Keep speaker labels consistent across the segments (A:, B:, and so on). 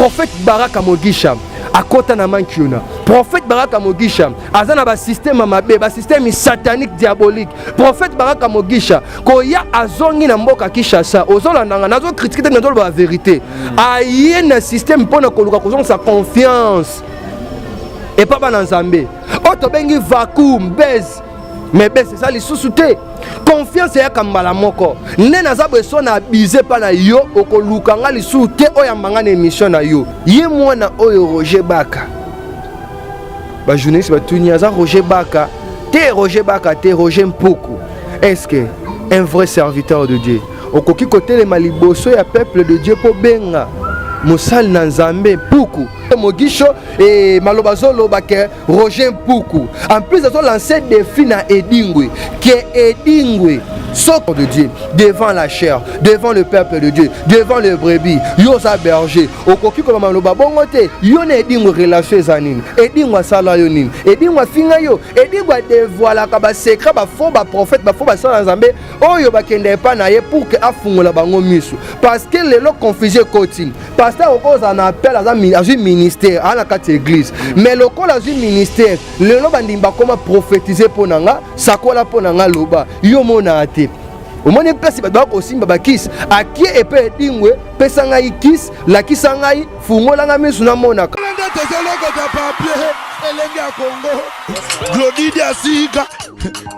A: Prophète Baraka Mogisha akota na mankiona. Prophète Baraka Mogisha azana ba système mabe, ba système satanique diabolique. Prophète Baraka Mogisha koya azongi na mboka Kinshasa ozolanda nazo critiquer na ba vérité. Aye na système pona koluka kozonga sa confiance. Et pas dans Zambé. Oto bengi vacuum base. Mais base c'est ça les sous-souté. Confiance ya kambala moko. Nena za beso na abusé pa na yo okoluka nga lisu te oyambanga na émission na yo. Ye mwana oyo Roger Baka. Ba journaliste ba tunia za Roger Baka. Te Roger Baka te Roger Mpuku. Est-ce que un vrai serviteur de Dieu okoki côté les maliboso ya peuple de Dieu po benga Moussal Nanzambe Mpuku Mogisho et Malobazolo Bake Roger Mpuku. En plus ils ont lancé des défis na Edingwe qui est Edingwe sort de Dieu devant la chair, devant le peuple de Dieu, devant le brebis. Yosa berger okoki ko maloba bongote yo na Edingwe relation zanine Edingwe sala yo nini Edingwe finga yo Edingwe dévoila ka ba secret ba faux ba prophète ba faux ba sala Nzambe oyo bakende pa na ye pour que afungola bango misu parce que les lo confusion continue pasteur okoza na appel à ministère à la carte église mais le col a un ministère le lo bandimba comment prophétiser pour nanga sakola pour nanga loba yo mona ate au moins place ba ko simba ba kiss aki epé dingwe pesa ngai kiss la kisa ngai fungola nga misu na mona
B: Elenge ya Congo Glodidi Asika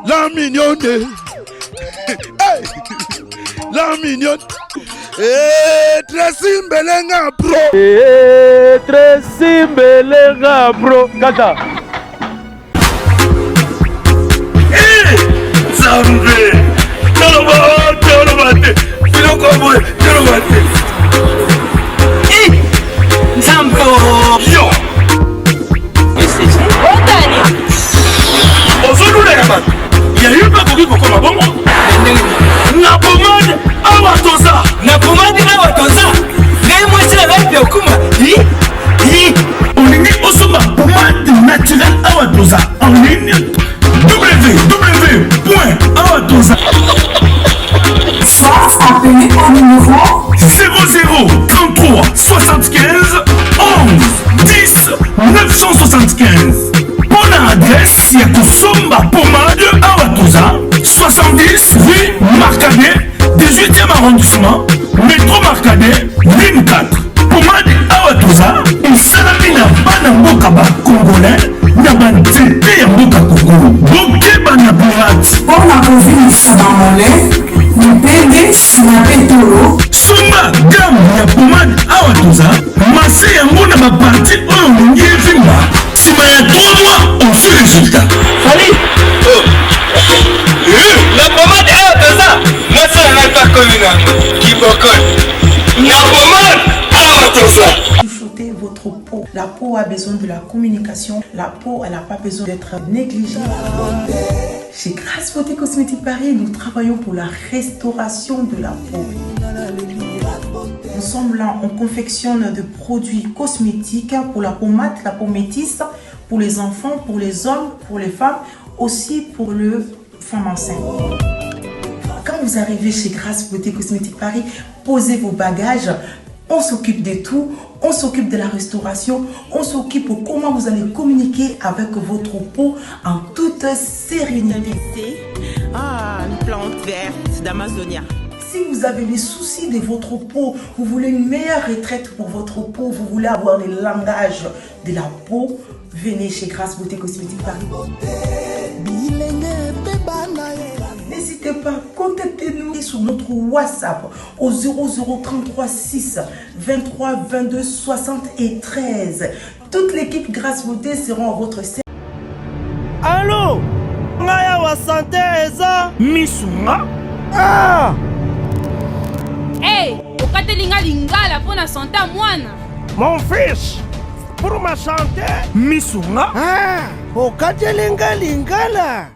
B: la mignonne la mignonne Tracy Mbelenga bro
A: Tracy Mbelenga bro kata
B: Zambe Tolobate Filokobo Tolobate
C: Zambe
B: yo Ozolula ya man ya yupa koki kokoma bongo na pomade awatoza
C: na pomade awatoza ngai mwasi na life okuma
B: olingi osoma pomade naturelle awatoza en ligne www.awatoza
D: soit appelé au numéro
B: 00 33 75 11 10 975 pour l'adresse ya kosomba pomade awatoza 70 rue Marcadet 18e arrondissement métro Marcadet ligne 4 pomade awatoza esalami na bana mboka bacongolais na banzete ya mboka Congo bokeba na pirate
D: mpona kovimisa bamole mipende na petolo
B: somba gamme ya pomade awatoza mase yango na baparti oyo olingi evimba nsima ya 3 mois osu résultat
C: la pomade awatoza mwasi na life akomina kibokon na pomade awatoza.
E: Votre peau. La peau a besoin de la communication. La peau, elle n'a pas besoin d'être négligée. Chez Grâce Beauté Cosmétique Paris, nous travaillons pour la restauration de la peau. Nous sommes là, on confectionne des produits cosmétiques pour la pommade, la peau métisse, pour les enfants, pour les hommes, pour les femmes, aussi pour les femmes enceintes. Quand vous arrivez chez Grâce Beauté Cosmétique Paris, posez vos bagages. On s'occupe de tout, on s'occupe de la restauration, on s'occupe de comment vous allez communiquer avec votre peau en toute sérénité.
F: Une plante verte d'Amazonia.
E: Si vous avez des soucis de votre peau, vous voulez une meilleure retraite pour votre peau, vous voulez avoir le langage de la peau, venez chez Grâce Beauté Cosmétique Paris. N'hésitez pas, contactez-nous sur notre WhatsApp au 0033 6 23 22 73. Toute l'équipe Grâce Beauté sera à votre service.
B: Allô? Ngaya wa santé eza misunga? Ah!
G: Hey, okatelinga lingala pour la santé mwana.
B: Mon fils, pour ma santé, misunga? Ah! Okatelinga lingala.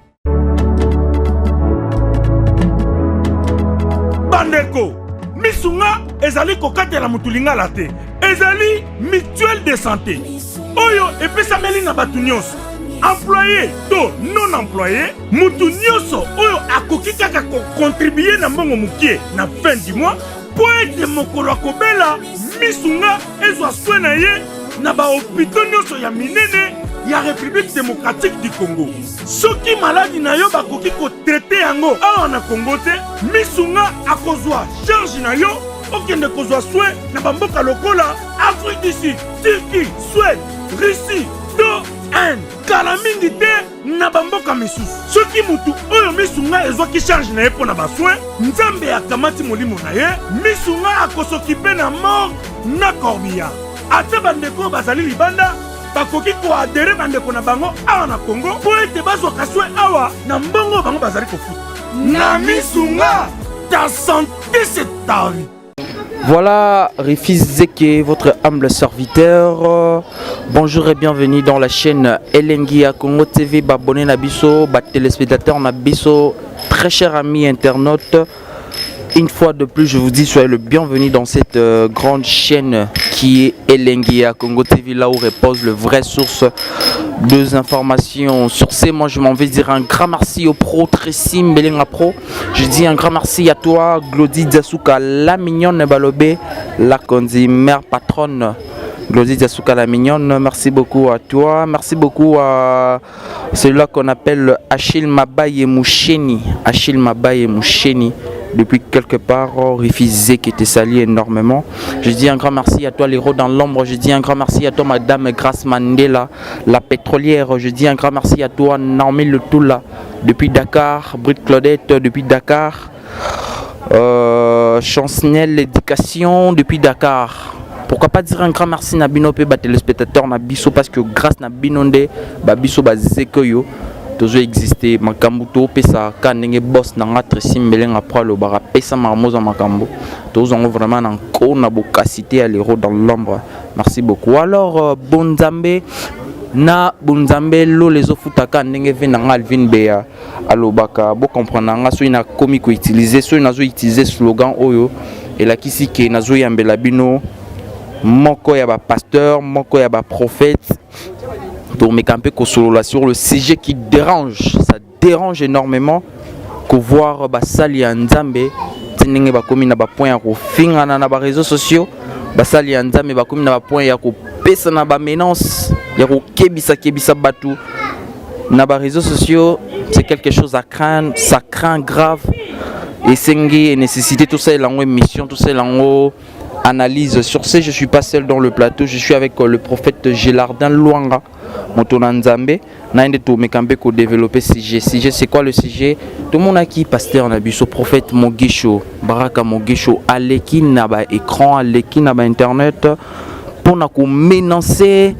B: Bandeko, misunga ezali kokatela mutulingala te. Ezali mutuelle de santé. Oyo epesameli na batu nyonso. Employé to non employé, mutu nyonso oyo akoki kaka contribuer na mbongo mukie na fin du mois pour ete mokolo akobela misunga ezwa soin na ye na bahôpitaux nyonso ya minene ya République démocratique du Congo. Soki maladi na yo bakoki kotraite yango awa na Congo te, misunga akozwa charge na yo okende kozwa soin na bamboka lokola Afrique du Sud, Turquie, Suède, Russie, to Inde. Kala mingi te na bamboka misusu. Soki mutu oyo misunga ezwaki charge na ye mpo na basoin, Nzambe akamati molimo na ye, misunga akosokipe na mort na corbillard. Ate bandeko bazali libanda bakoki koadere bandeko na bango awa na Congo po ete bazwaka soin awa na mbongo bango bazali kofuta. Na misunga, ta santé c'est ta vie.
H: Voilà, Rifis Zeke, votre humble serviteur. Bonjour et bienvenue dans la chaîne Elengi à Congo TV. Abonnez Nabiso, téléspectateurs Nabiso, très chers amis internautes. Une fois de plus, je vous dis soyez le bienvenu dans cette grande chaîne qui est Elengi à Congo TV, là où repose le vrai source de informations. Sur ce, moi je m'en vais dire un grand merci au pro Tressim Belenga Pro. Je dis un grand merci à toi, Glody Diasuka, la mignonne Balobé, la Kondi, mère patronne. Glody Diasuka, la mignonne, merci beaucoup à toi. Merci beaucoup à celui-là qu'on appelle Achille Mabaye Moucheni. Achille Mabaye Moucheni. Depuis quelque part, refusé qui était sali énormément. Je dis un grand merci à toi, l'héros dans l'ombre. Je dis un grand merci à toi, Madame Grace Mandela, la pétrolière. Je dis un grand merci à toi, Naomi Le Toula, depuis Dakar. Brit Claudette, depuis Dakar. Chancel l'éducation, depuis Dakar. Pourquoi pas dire un grand merci à Bino Pe, téléspectateur Nabiso, parce que grâce à Binonde, Babiso Bazekoyo. Toujours existé makambuto pesa kanenge boss nanga Tressim Belenga Pro le bara pesa marmoza makambo tous ont vraiment encore na bokasité à l'héros dans l'ombre. Merci beaucoup. Alors Bonzambe na Bonzambe lo les ofutaka ndenge venanga Alvin Beya alobaka bo comprendre nga so ina komi ko utiliser so ina zo utiliser slogan oyo et la kisi ke nazo yambela bino moko ya ba pasteur moko ya ba prophète. Pour me camper sur le sujet qui dérange, ça dérange énormément que voir basali Nzambe tinenge bakomi na ba point ya ko finga na ba réseaux sociaux basali Nzambe bakomi na ba point ya ko pesa na ba menace ya ko kebisa batu na ba réseaux sociaux. C'est quelque chose à craindre, ça craint grave et sengi et nécessité tout ça lango émission tout ça lango analyse. Sur ce, je suis pas seul dans le plateau, je suis avec le prophète Gélardin Luanga Motona Nzambe. Nainde to mekambe ko développer sujet. Sujet c'est quoi le sujet? Tout le monde a qui pasteur Nabiso prophète Mogisho, Baraka Mogisho aleki na ba écran, aleki na ba internet pour na ko menacer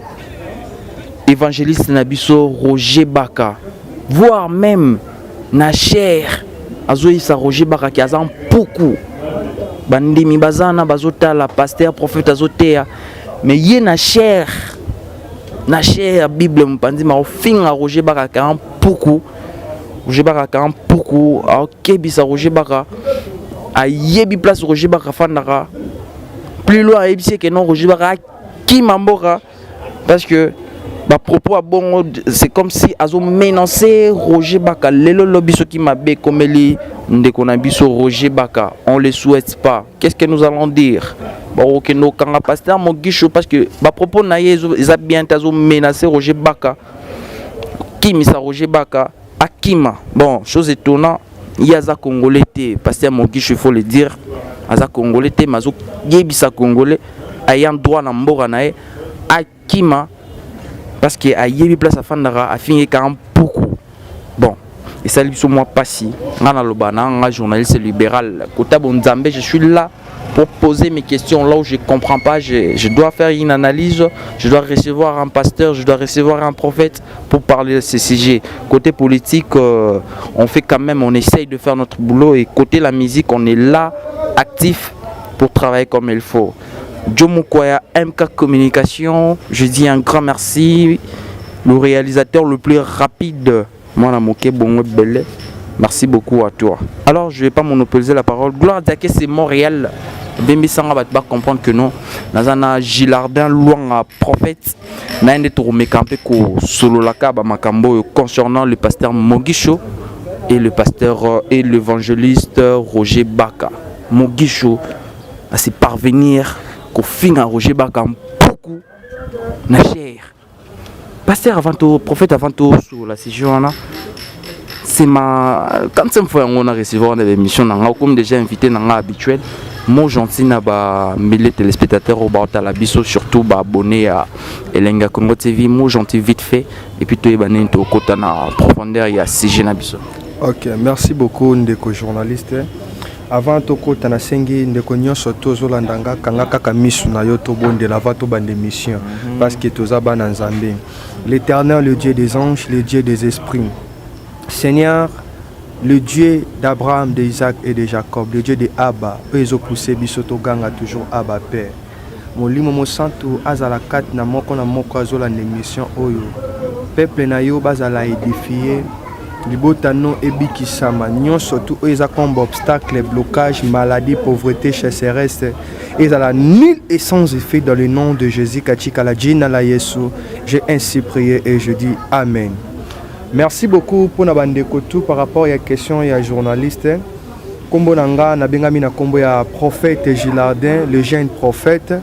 H: évangéliste Nabiso Roger Baka, voire même na cher azoyi sa Roger Baka qui azan beaucoup bandimi bazana bazota la pasteur prophète azotea mais yé na cher Bible mpandi ma finga Roger Baka kan beaucoup Roger Baka kan beaucoup OK bisa Roger Baka a yebi place Roger Baka fandaka plus loin ebisi que non Roger Baka qui mamboka parce que ba propos à bon c'est comme si azo menacé Roger Baka lelo lobiso qui m'a bé comme li ndeko na biso Roger Baka on le souhaite pas. Qu'est-ce que nous allons dire? Bon que nos kanga pasteur Mogisho parce que ba propos na yezo ils a bien azo menacé Roger Baka qui misa Roger Baka akima bon chose étonnant yaza congolais té pasteur Mogisho il faut le dire aza congolais té mazo yebisa congolais ayant droit na mbora na e akima parce que a yebi place à fandara a fini quand beaucoup bon et ça lui sur moi pas si ngana lobana nga journaliste libéral Kota Bonzambe je suis là pour poser mes questions là où je comprends pas je dois faire une analyse, je dois recevoir un pasteur, je dois recevoir un prophète pour parler de ces sujets. Côté politique on fait quand même, on essaye de faire notre boulot et côté la musique on est là actif pour travailler comme il faut. Jomo Kwaya MK Communication, je dis un grand merci, le réalisateur le plus rapide, moi Moké Bongo Belé, merci beaucoup à toi. Alors je ne vais pas monopoliser la parole, Gloire Diaké c'est Montréal, Bembi Sanga va comprendre que non, Nazana Gilardin Luanga prophète, Nainde Tourme Campé ko solo laka ba makambo concernant le pasteur Mogisho et le pasteur et l'évangéliste Roger Baka. Mogisho à se parvenir ko finga Roger Baka beaucoup na cher. Pasteur avant tout, prophète avant tout sur la séjourne. C'est ma quand c'est fois on a recevoir des émissions comme déjà invité dans habituel. Moi gentil na ba les téléspectateurs au bata la biso surtout ba abonné à Elenga Congo TV. Moi gentil vite fait et puis toi bané to kota na profondeur il y a sujet na biso.
A: OK, merci beaucoup ndeko journaliste. Avant toko tanasengi ndeko nyonso tozolandanga kanga kaka misu na yo to bonde la va to bande mission parce que tozaba na Nzambe. L'Éternel, le Dieu des anges, le Dieu des esprits. Seigneur, le Dieu d'Abraham, d'Isaac et de Jacob, le Dieu de Abba, eux poussé bisoto ganga toujours Abba Père. Molimo mo santo azala kat na moko azola l'émission oyo. Peuple na yo bazala édifié. Libotano ebikisama nyonso tout eza comme obstacle, blocage, maladie, pauvreté, chasseresse. Et à la nul et sans effet dans le nom de Jésus Kachika la Jina la Yesu. J'ai ainsi prié et je dis Amen. Merci beaucoup pour na bandeko tout par rapport à la question ya journaliste. Kombo nanga na bengami na kombo ya prophète Gilardin, le jeune prophète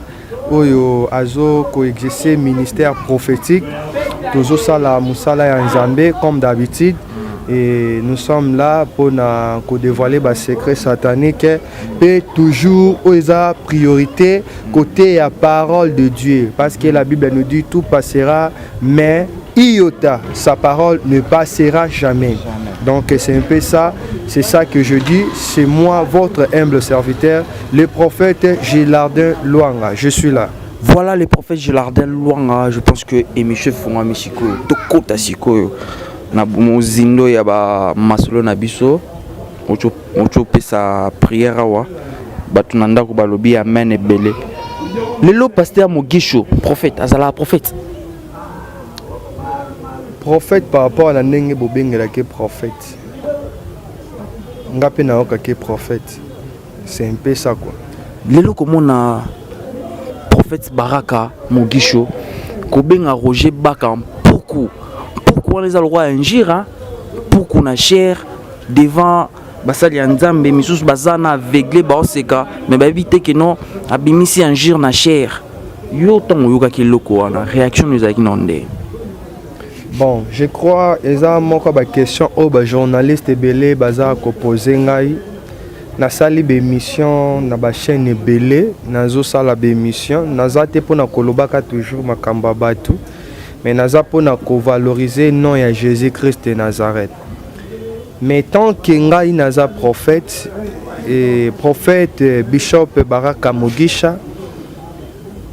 A: oyo azo ko exercer ministère prophétique. Tozo sala musala ya Nzambe comme d'habitude. Et nous sommes là pour dévoiler les secrets sataniques et toujours aux priorité côté la parole de Dieu. Parce que la Bible nous dit tout passera, mais iota, sa parole ne passera jamais. Donc c'est un peu ça, c'est ça que je dis. C'est moi, votre humble serviteur, le prophète Gilardin Luanga. Je suis là.
H: Voilà le prophète Gilardin Luanga. Je pense que Emiche Fonga Michiko, Tokota Siko. Na mozindo ya ba masolo na biso ocho pesa prière wa batu nanda ko balobi amen ebele lelo pasteur Mogisho prophète azala prophète
A: par rapport à la ndenge bobengela ke prophète ngape na oka ke prophète c'est un peu ça quoi
H: lelo komona prophète Baraka Mogisho ko benga Roger Baka beaucoup pourquoi les alrois injira pour qu'on a cher devant basali nzambe misusu bazana aveuglé ba oseka mais ba éviter que non abimisi injire na cher yo tango yoka kiloko na réaction nous a inondé.
A: Bon, je crois eza moko ba question au ba journaliste belé baza ko poser ngai na sali be émission na ba chaîne belé nazo sala be émission nazate pona kolobaka toujours makamba batu. Mais nous avons valoriser le nom de Jésus-Christ de Nazareth. Mais tant que ngai naza prophète et prophète Bishop Baraka Mogisha,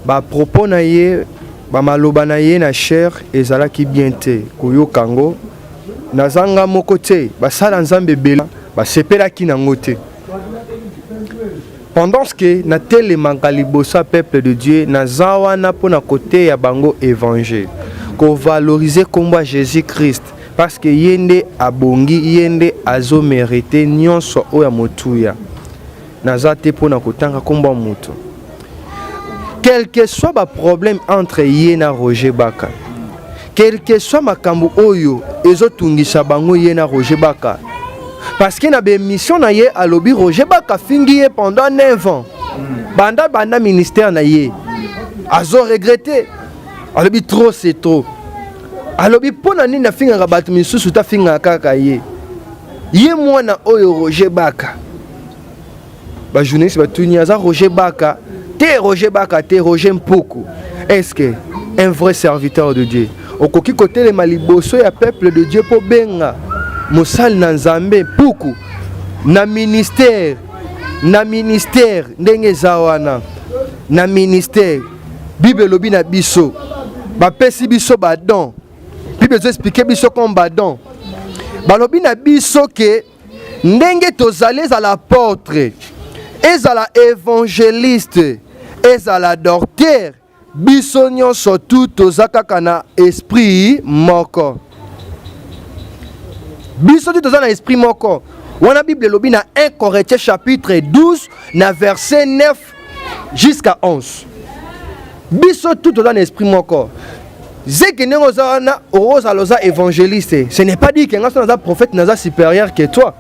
A: ba propos na ye, ba maloba na ye na cher ezala ki bien te koyo kango nazanga moko te basala nzambe bela ba sepela ki nango te. Pendant que na tele mangalibosa peuple de Dieu nazawa na pona côté ya bango évangile. Qu'on valoriser combat Jésus-Christ parce que yende abongi yende azo mérité nyonso oya motuya nazate pona kotanga combat moto quel que soit ba problème entre yena Roger Baka quel que soit makambo oyo ezotungisa bango yena Roger Baka parce que na be mission na ye alobi Roger Baka fingi ye pendant 9 ans banda ministère na ye azo regretter alobi trop c'est trop alobi pona nini na finga ka batu misusu ta finga kaka ye mwana oyo Roger Baka ba journaliste ba tuni aza Roger Baka te Roger Mpoko est-ce que un vrai serviteur de Dieu okoki kote le maliboso ya peuple de Dieu po benga mosali na Nzambe Mpoko na ministère ndenge zawana na ministère Bible lobi na biso ba pesi biso badon Bible zo expliquer biso comme badon ba lobi na biso ke ndenge tozali à l'apôtre ezala évangéliste ezala docteur biso nyonso tout tozaka na esprit moko biso tout tozana esprit moko wana Bible lobi na 1 Corinthiens chapitre 12 na verset 9 jusqu'à 11 biso tout dans l'esprit moko zeke nengo zana oroza loza évangéliste ce n'est pas dit que nga soza prophète naza supérieur que toi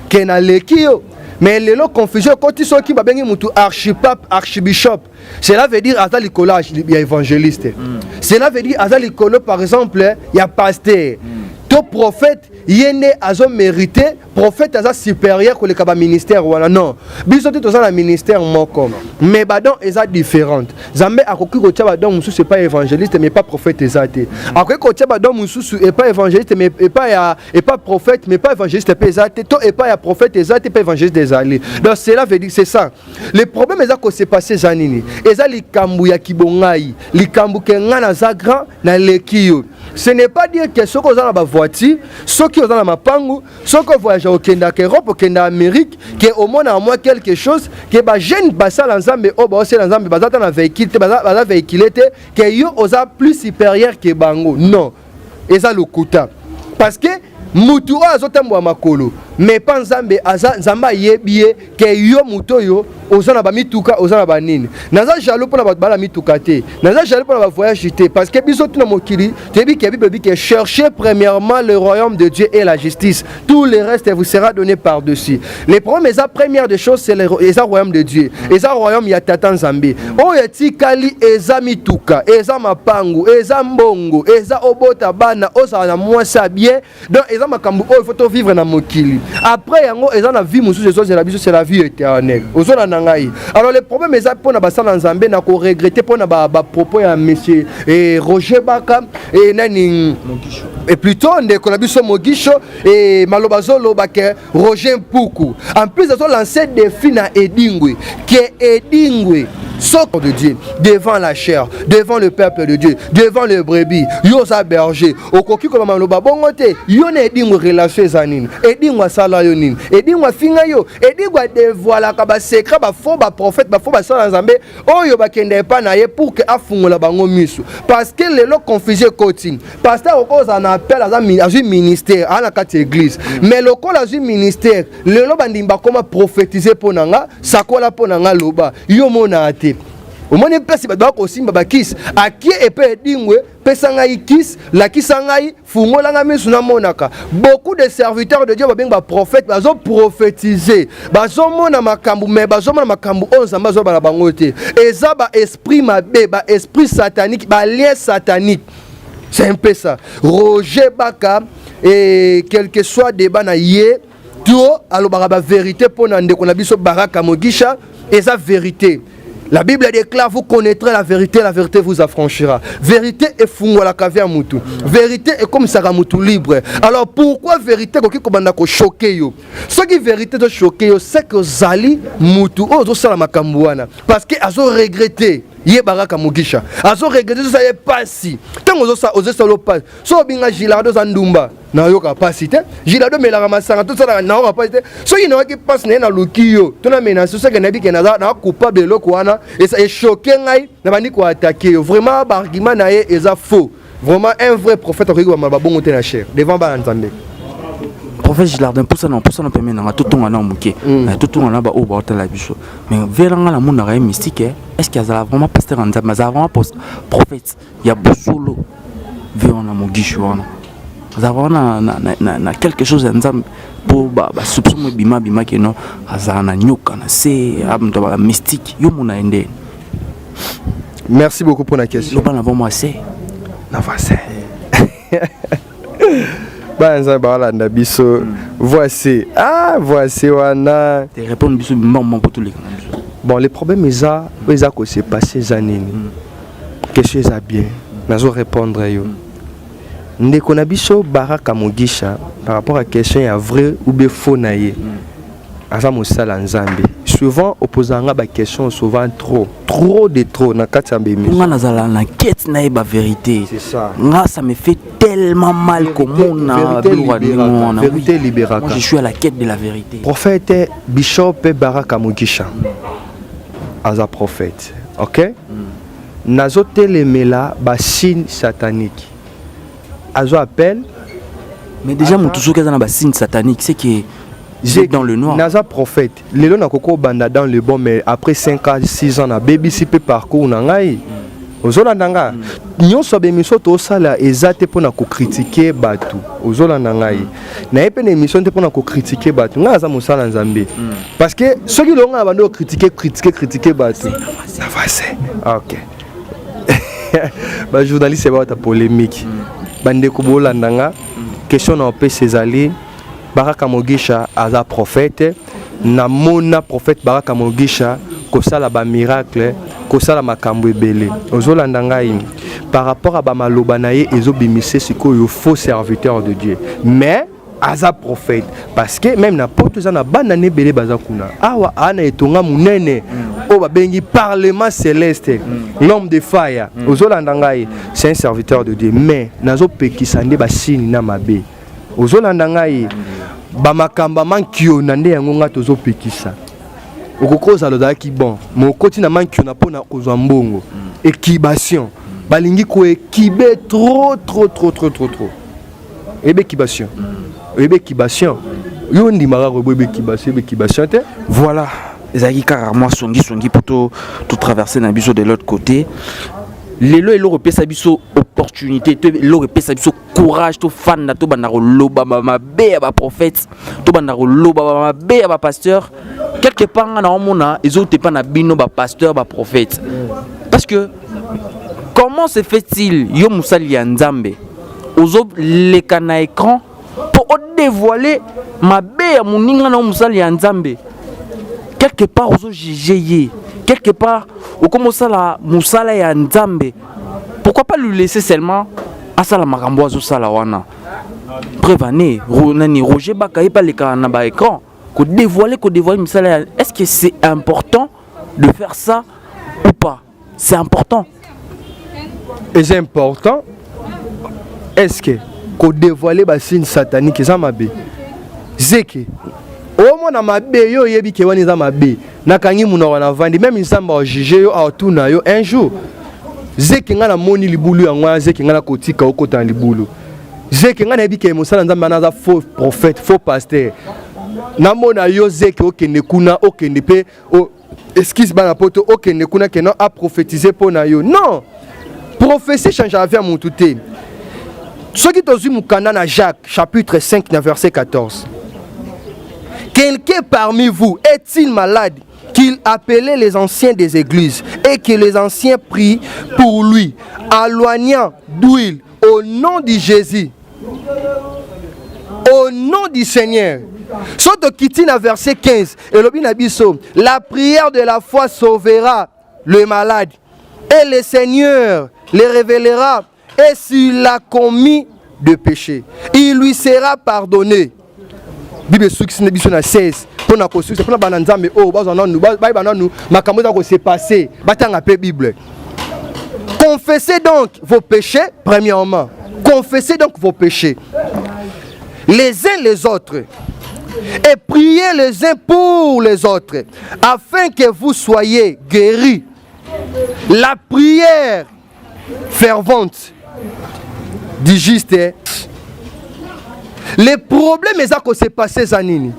A: que na lekio mais les lots confusion quand ils sont qui va bien mutu archipape archibishop cela veut dire azali collage il y a évangéliste cela veut dire azali colo par exemple il y a pasteur to prophète yene azo mérité prophète aza supérieur que le kaba ministère wala non biso tout ça la ministère moko mais badon eza différente zambe akoki ko tia badon musu c'est pas évangéliste mais pas prophète ezate akoki ko tia badon musu et pas évangéliste mais et pas prophète mais pas évangéliste pe ezate to et pas ya prophète ezate pas évangéliste ezali donc cela veut dire c'est ça le problème eza ko s'est passé zanini eza likambu ya kibongai likambu ke ngana za grand na lekio ce n'est pas dire que ceux qui ont la voiture, ceux qui ont la mapangu, ceux qui voyagent au Kenya, au Kenya, en Amérique, qui au moins à moi quelque chose, qui est jeune, basal ensemble, au bas c'est ensemble, basal dans la véhicule, basal véhicule, qui est plus supérieur que Bango. Non, et ça le kuta. Parce que mutu azotambo makolo, mais pas nzambe nzamba yebiye ke yo muto yo ozana ba mituka ozana ba nini naza jaloux pour na ba mituka te naza jaloux pour na voyage te parce que biso tuna mokili tebi ke bible que cherchez premièrement le royaume de Dieu et la justice tout le reste vous sera donné par-dessus les premières la première des choses c'est le royaume de Dieu et ça royaume ya tata nzambe o etikali eza mituka eza mapangu eza mbongo eza obota bana oza na mwasa bien donc eza makambu o il faut vivre na mokili. Après, la vie, c'est la vie éternelle. Alors, le problème est que pour nous Nzambe, nous regretter pour nos propos à monsieur Roger Baka et plutôt Ndeko Mogisho et Malobazolo Bake Roger Poukou. En plus, ils ont lancé des films à Edingwe, qui est Edingwe. Sort de Dieu, devant la chair, devant le peuple de Dieu, devant le brebis, yosa berger, au cocu comme un loba bongote, yone edingo relation zanine, edingo sala yonin, edingo finga yo, edingo dévoile kaba secret, ba faux, ba prophète, ba faux, ba sala nzambe, oh yo ba kende pa na ye pour que afungo la bango misu, parce que les lots confusés coaching, pasteur au cause en appel à un ministère, à la carte église, mais le col à un ministère, le loba ndimba comment prophétiser pour nanga, sakola pour nanga loba, yo mona au moins place ba doit aussi ba kiss a qui et peut dingwe pesanga ikis la kisangai fungola nga misu na monaka beaucoup de serviteurs de Dieu ba benga prophète bazo prophétiser bazo mona makambu mais bazo mona makambu 11 bazo ba bango te eza ba esprit mabe ba esprit satanique ba lien satanique c'est un peu ça Roger Baka et quel que soit débat na yé tout alo ba vérité pour na ndeko na biso Baraka Mogisha eza vérité. La Bible déclare, vous connaîtrez la vérité vous affranchira. Vérité est fungo la caverne mutu. Vérité est comme ça mutu libre. Alors pourquoi vérité ko choquer yo? Ce qui vérité de choquer yo, c'est que Zali mutu ozo sala makambuana parce que azo regretté. Yé Baraka Mogisha. Azo regretté ça y est passé. Tant ozo solo pas. So binga Gilardo Zandumba. Na yoka pasite Gilardo melaka masanga tout ça na yoka pasite so ino ki passe na lukiyo tuna menace so que na bi ke na coupable loko wana et ça est choqué ngai na bandi ko attaquer vraiment argument na ye eza faux vraiment un vrai prophète ko ba bongo te na cher devant ba Nzambe
H: prophète Gilardo pour ça non permet na tout ton na muke tout ton na ba o ba la biso mais veranga la monde na mystique est-ce qu'il y a vraiment pasteur Nzambe mais avant prophète il y a bosolo veranga Mogisho wana nous avons quelque chose pour soupçon bima qui non azana nyoka na c'est mystique yo mona ende.
A: Merci beaucoup pour la question.
H: Nous avons moi c'est
A: na voici banza bala na biso voici wana
H: te répondre biso maman pour tous les
A: bon les problèmes eza que c'est passé zanini quelque chose à bien nazo répondre yo Ndeko na biso Baraka Mogisha par rapport à la question ya vrai ou bien faux na ye aza mosala nzambe souvent opposant ba question souvent trop na kati mbemi
H: nga nazala na quête na ba vérité
A: c'est ça
H: nga ça me fait tellement mal comment na
A: vérité libéraka
H: moi je suis à la quête de la vérité
A: prophète bishop Baraka Mogisha aza prophète OK nazo telemela ba signe satanique Azo appelle.
H: Mais déjà, mon toujours dans la signe satanique, c'est que j'ai dans le noir.
A: Naza prophète. Lélo na koko banda dans le bon, mais après 5 ans, 6 ans, na baby si peu parcours na ngai. ozolandanga nyonso bémission to sala ezate pona ko critiquer batu ozolandanga yi na epé na émission te pona ko critiquer batu nga za mosala nzambe parce que ceux qui longa bando critiquer batu ça va c'est OK ba journaliste ba ta polémique bande ko bolandanga question na opé Césali Baraka Mogisha aza prophète na mona prophète Baraka Mogisha kosala ba miracle kosala makambo ebele ozolanda ngai par rapport à ba maloba na ye ezobimise sikoyo faux serviteur de Dieu mais aza prophète parce que même na poto za na banane belé baza kuna awa ana etonga munene o ba bengi parlement céleste l'homme de fire ozolanda ngai c'est un serviteur de Dieu mais nazo pekisa nde ba sini na mabe ozolanda ngai ba makamba mankio na nde yango nga tozo pekisa okokoza lozaki bon mokoti na mankio na pona kozwa mbongo équibation balingi ko équiber trop équibation yo ndimaka ko équibation te
H: voilà ezaki kaka moi songi pour tout traverser na biso de l'autre côté lelo elo repesa biso opportunité to elo repesa biso courage to fan na to bandako loba mabe ba prophète to bandako loba mabe ba pasteur quelque part na omona ezote pa na bino ba pasteur ba prophète parce que comment se fait-il yo musali ya nzambe ozo leka na écran pour dévoiler mabe ya muninga na musali ya nzambe quelque part ozo juger quelque part ou comme ça musala ya nzambe pourquoi pas lui laisser seulement à ça la makambo azo sala wana prévaner nani Roger Bakaye pas les na ba écran ko dévoiler musala est-ce que c'est important de faire ça ou pas c'est important
A: et c'est important est-ce que ko dévoiler ba signe satanique ça mabe zeke au moins na mabe yo yebi ke wani za mabe nakangi munoko na vandi même nsamba o juger yo a tuna yo un jour zeke nga na moni libulu yango zeke nga na kotika okota libulu zeke nga na yebi ke mosala nzamba na za faux prophète faux pasteur na mona yo zeke okende kuna okende pe excuse bana poto okende kuna ke non a prophétiser pona yo non prophétie change la vie à mon touté ce qui tozui mukanda na Jacques chapitre 5 verset 14. Quelqu'un parmi vous est-il malade qu'il appelait les anciens des églises et que les anciens prient pour lui, éloignant d'huile au nom de Jésus, au nom du Seigneur. Soto Kitina verset 15, et la prière de la foi sauvera le malade et le Seigneur les révélera et s'il a commis de péché, il lui sera pardonné. Bible succès biso na 16 pour na construire pour na bananzambe oh bazana nous bananu makambo za ko se passer batanga pe Bible. Confessez donc vos péchés premièrement. Confessez donc vos péchés les uns les autres et priez les uns pour les autres afin que vous soyez guéris. La prière fervente du juste. Les problèmes eza ko se passer zanini.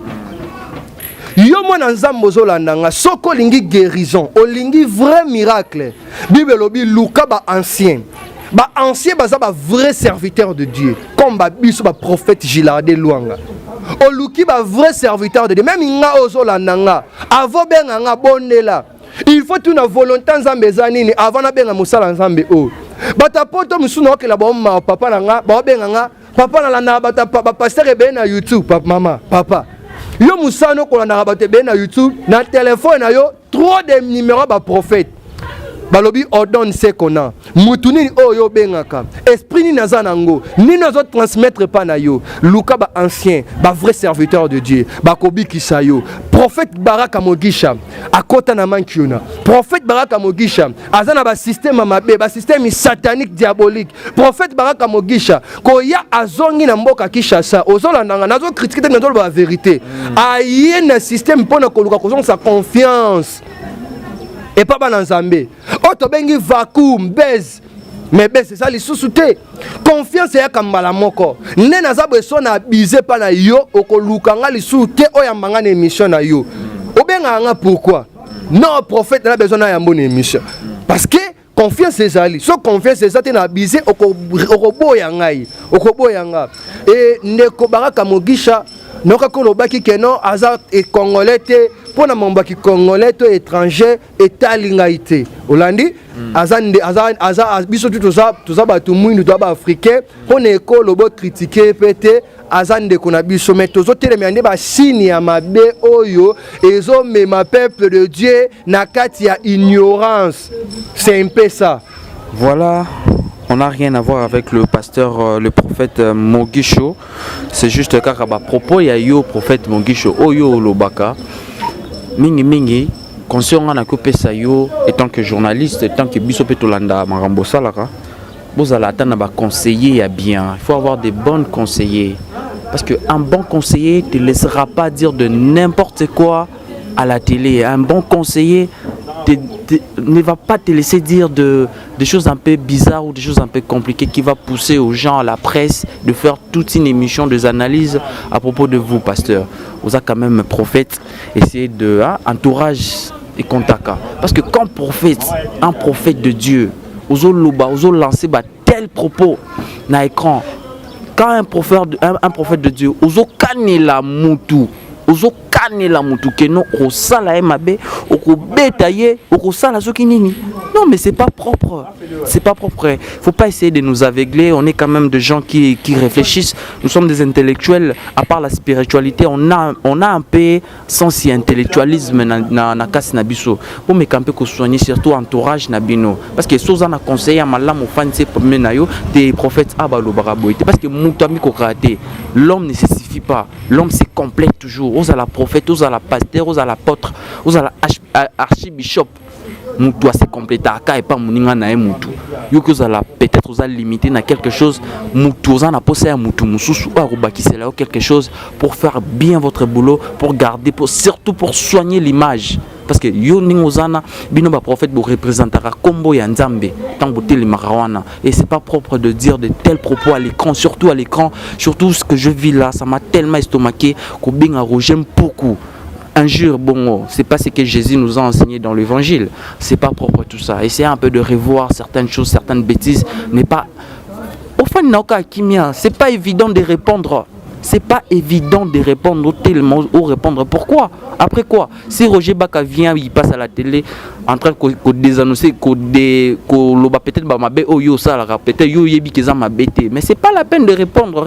A: Yo mona nzambo zolandanga soko lingi guérison, o lingi vrai miracle. Bible lobi Luka ba ancien baza ba vrai serviteur de Dieu, comme ba biso ba prophète Gilarde Luanga. O luki ba vrai serviteur de Dieu, même inga ozolandanga, avo benganga bondela. Il faut une volonté nzambe zanini avant na benga musala nzambe o. Bata poto musuna okela ba mama papa nanga ba benganga papa na lana bata papa pasteur ebe na YouTube papa yo musano ko na bata ebe na YouTube na téléphone na yo trop de numéros ba prophète balobi ordonne ce qu'on a mutuni o yo bengaka esprit ni nazanango ni nazo transmettre pa na yo Luka ba ancien ba vrai serviteur de Dieu ba kobikisa yo prophète Baraka Mogisha akota na mankiona prophète Baraka Mogisha azana ba système mabe ba système satanique diabolique prophète Baraka Mogisha ko ya azongi na mboka Kishasa ozolandanga nazo critiquer nazo ba vérité aye na système pona ko luka ko sa confiance et pas bananzambe oto bengi vacuum base mais base c'est ça les sous-souté confiance ya kambala moko nena za beso na bize pa na yo okolukanga li souté oyambanga na émission na yo obenga nga pourquoi non prophète na besoin na yambo na émission parce que confiance ezali so confiance ezali na bize okoboya ngai et ndeko Baraka Mugisha noka kolobaki keno aza e congolais te pona mambaki congolais to étranger etalingaité olandi aza biso tuza batu mwindu to ba africain pona ekolo bo critiquer pété azande kona biso mais tozo telemia nde ba signe ya mabe oyo ezo mema peuple de Dieu na kati ya ignorance. C'est un peu ça.
H: Voilà, on n'a rien à voir avec le pasteur, le prophète Mugisho. C'est juste car propos il y a yo prophète Mugisho oyo lobaka mingi conscient na ko pesa yo étant que journaliste étant que biso petolanda marambo salaka bozala tana ba conseiller ya bien. Il faut avoir des bons conseillers parce que un bon conseiller te laissera pas dire de n'importe quoi à la télé. Un bon conseiller ne va pas te laisser dire des choses un peu bizarres ou des choses un peu compliquées qui va pousser aux gens, à la presse, de faire toute une émission, des analyses à propos de vous, pasteur. Vous êtes quand même prophète, essayez de entourage et contact. Parce que quand prophète, un prophète de Dieu, vous avez lancé tel propos dans l'écran. Quand un prophète de Dieu, vous avez la moutou. Ozo kanela mutu keno osala mabe okobetaye okosala soki nini. Non mais c'est pas propre. C'est pas propre. Faut pas essayer de nous aveugler. On est quand même des gens qui réfléchissent. Nous sommes des intellectuels. À part la spiritualité, on a un peu sens intellectualisme na kasi na biso. Pour me camper ko soigner surtout entourage na bino parce que soza na conseiller malam au fan c'est menayo des prophètes abalo baraboité parce que mutami ko raté. L'homme ne se suffit pas. L'homme se complète toujours. Vous avez la prophète, vous avez la pasteur, vous avez l'apôtre, vous avez l'archibishop. Moutou se compléter et pas moninga na moutou. Yo que vous avez peut-être vous avez limité na quelque chose. Moutou vous en a posé à moutou mususu arobaki c'est là quelque chose pour faire bien votre boulot, pour garder, surtout pour soigner l'image. Parce que yo ningozana bino ba prophète bo représentera kombo ya nzambe tant boté les marawana et c'est pas propre de dire de tels propos à l'écran, surtout ce que je vis là, ça m'a tellement estomaqué ko binga rojem beaucoup. Injure, bon, c'est pas ce que Jésus nous a enseigné dans l'évangile. C'est pas propre tout ça. Essayez un peu de revoir certaines choses, certaines bêtises, mais pas. Au fond, c'est pas évident de répondre. C'est pas évident de répondre tellement ou répondre. Pourquoi? Après quoi? Si Roger Baka vient, il passe à la télé en train de désannoncer que peut-être mais c'est pas la peine de répondre.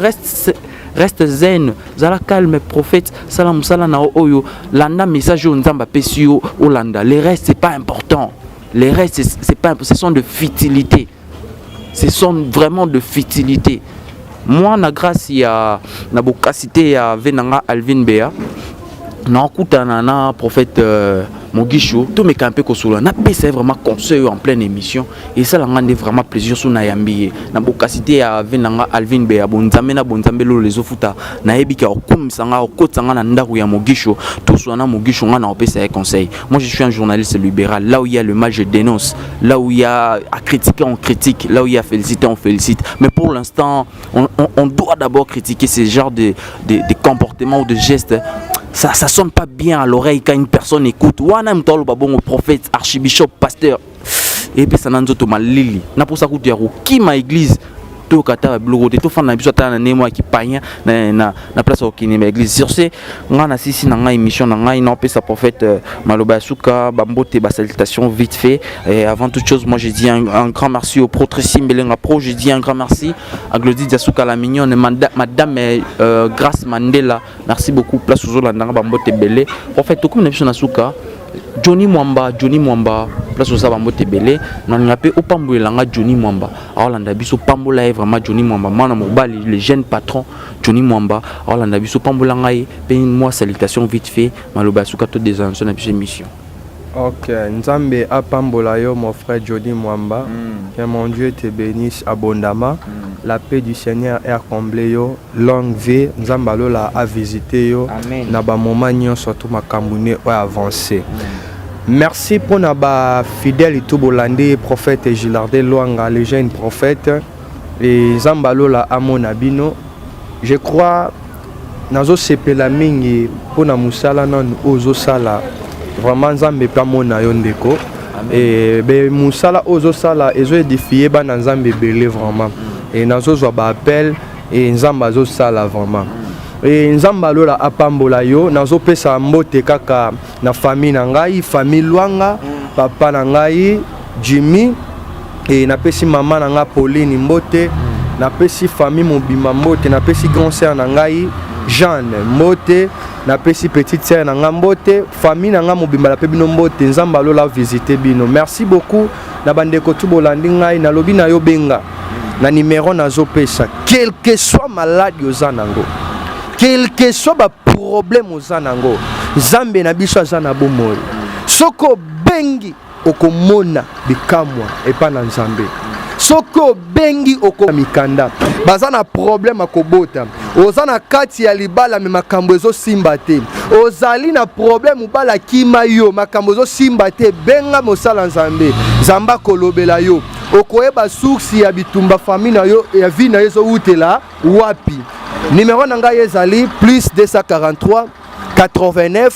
H: Reste zen, zala calme, prophète, salam na oyo, landa message au nzamba pesio Olanda. Les restes c'est pas important. Les restes c'est pas, ce sont de futilité. Ce sont vraiment de futilité. Moi na grâce ya na bokasité ya venanga Alvin Bea na kutana na prophète Mugisho tout me campé ko solo na pesa vraiment conseil en pleine émission et ça l'engande vraiment plaisir sur na yambi na bokasité ya venanga Alvin Bea bonzambe na bonzambe lo les ofuta na yebika okumsanga okotsanga na ndaku ya Mugisho tout so na Mugisho nga na pesa conseil. Moi je suis un journaliste libéral, là où il y a le mal je dénonce, là où il y a à critiquer on critique, là où il y a féliciter on félicite, mais pour l'instant on doit d'abord critiquer ces genres de comportements ou de gestes. Ça sonne pas bien à l'oreille quand une personne écoute. Wana mtolo babongo prophète, archibishop, pasteur. Et puis ça nanzo to malili. Na pour ça que tu as qui ma église to kata blogo to fana biso ta na nemo ki panya na place au kinema église. Sur ce, ngana sisi na nga émission na nga ina pesa prophète Maloba Suka bambote ba salutation vite fait. Et avant toute chose, moi je dis un grand merci au Protrici Mbelenga Pro, je dis un grand merci à Glody Diasuka la mignonne madame Grace Mandela. Merci beaucoup place aux Olanda bambote belé. Prophète to comme na biso na Suka Johnny Mwamba place aux bambote belé na ngape opambolanga Johnny Mwamba. Olanda biso pambola est vraiment Johnny Mwamba mana mobali le jeune patron Johnny Mwamba. Olanda biso pambolanga et moi salutation vite fait Maloba Suka to des anciens na biso émission.
A: Ok, Nzambe apambola yo mon frère Johnny Mwamba. Que mon Dieu te bénisse abondamment. La paix du Seigneur est à combler yo. Longue vie, Nzamba lola a visité yo. Na ba moment nyon surtout makambune ou avancé. Merci pour naba fidèle et tout bollandé prophète Gilardé Loanga, le jeune prophète. Et Nzamba lola amo nabino. Je crois nazo sepela mingi pour na musala non ozo sala. Vraiment Nzambe pa mona yo ndeko et be musala ozo sala ezo édifier ba nzambe belé vraiment et nazo zo ba appel et nzamba zo sala vraiment et nzamba lola apambola yo nazo pesa mbote kaka na famille na ngai famille Lwanga papa na ngai Jimmy et na pesi maman na nga Pauline mbote na pesi famille mobima mbote na pesi grand sœur na ngai Jeanne mbote na pesi petite sœur na nga mbote famille na nga mobimba la pe bino mbote nzamba lola visiter bino merci beaucoup na bandeko tu bolandi ngai na lobi na yo benga na numéro nazo pesa quel que soit malade yoza nango quel que soit ba problème oza nango Nzambe na biso aza na bomoi soko bengi okomona bikamwa epa na Nzambe soko bengi oko mikanda baza na problème akobota oza na kati ya libala me makambo ezo simba te ozali na problème ubala kima yo makambo ezo simba te benga mosala Nzambe Nzamba kolobela yo okoyeba source ya bitumba famille na yo ya vie na ezo utela wapi numéro na ngai ezali plus 243 89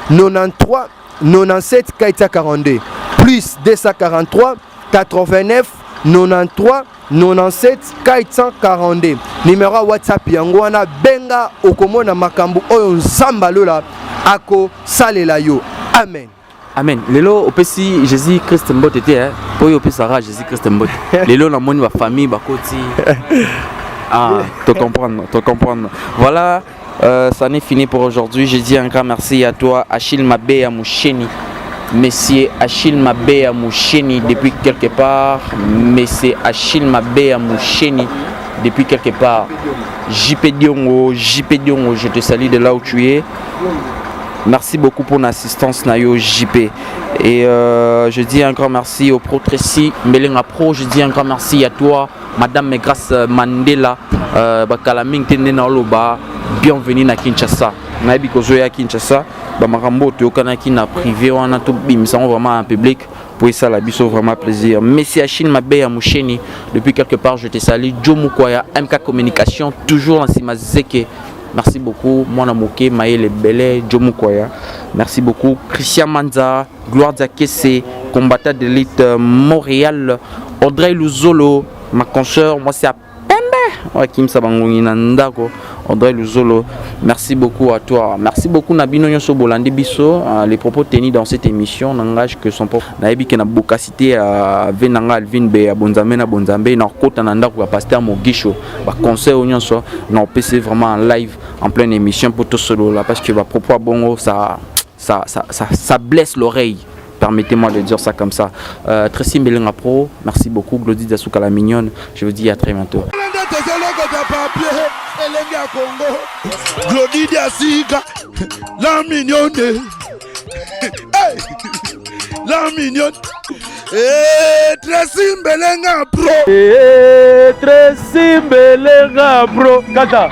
A: 93 97 442 plus 243 89 93 97 442 numéro WhatsApp yango wana benga okomona makambo oyo Nzamba lola ako salela yo amen.
H: Amen. Lelo opesi Jésus Christ mbote te hein. Po yo opesa ra Jésus Christ mbote. Lelo na moni ba famille ba koti. Ah, te comprendre. Voilà, ça n'est fini pour aujourd'hui. Je dis un grand merci à toi Achille Mabeya Moucheni. Monsieur Achille Mabeya Moucheni depuis quelque part. Monsieur Achille Mabeya Moucheni depuis quelque part. JP Diongo, je te salue de là où tu es. Merci beaucoup pour l'assistance Nayo JP. Et je dis un grand merci au Pro Tracy Melenga Pro. Je dis un grand merci à toi, Madame Megras Mandela. Bakalaming Tendena Oloba. Bienvenue à Kinshasa. Nabi Kozoya à Kinshasa. Bamarambo Teokanaki na privé. On a tout bim. Ça vraiment en public. Pour ça, la biso vraiment plaisir. Messi Achille Mabeya Moucheni. Depuis quelque part, je te salue. Joe Mukwaya, MK Communication. Toujours en Simazeke. Merci beaucoup, Mwana Moke, Maël Belé, Jomo Koya. Merci beaucoup, Christian Manza, Gloire Zakese, combattant d'élite Montréal, Audrey Luzolo, ma consoeur, moi c'est à Pembe, Kim Sabangongi Nandako, Audrey Luzolo. Merci beaucoup à toi. Merci beaucoup Nabino Nyoso Bolandi Biso, les propos tenus dans cette émission n'engagent que son propre. Naebi que na bokasité à Venanga Alvin Be à Bonzambe na Bonzambe na Kota Nandako à Pasteur Mogisho, ba conseil Nyonso, na PC vraiment en live en pleine émission pour tout solo là parce que va propos bongo ça blesse l'oreille. Permettez-moi de dire ça comme ça. Tracy Melenga Pro, merci beaucoup. Glody Dasuka la mignonne. Je vous dis à très bientôt.
I: Glody Dasuka la mignonne. Hey, la mignonne. Tracy Melenga Pro.
A: Tracy Melenga Pro. Kata.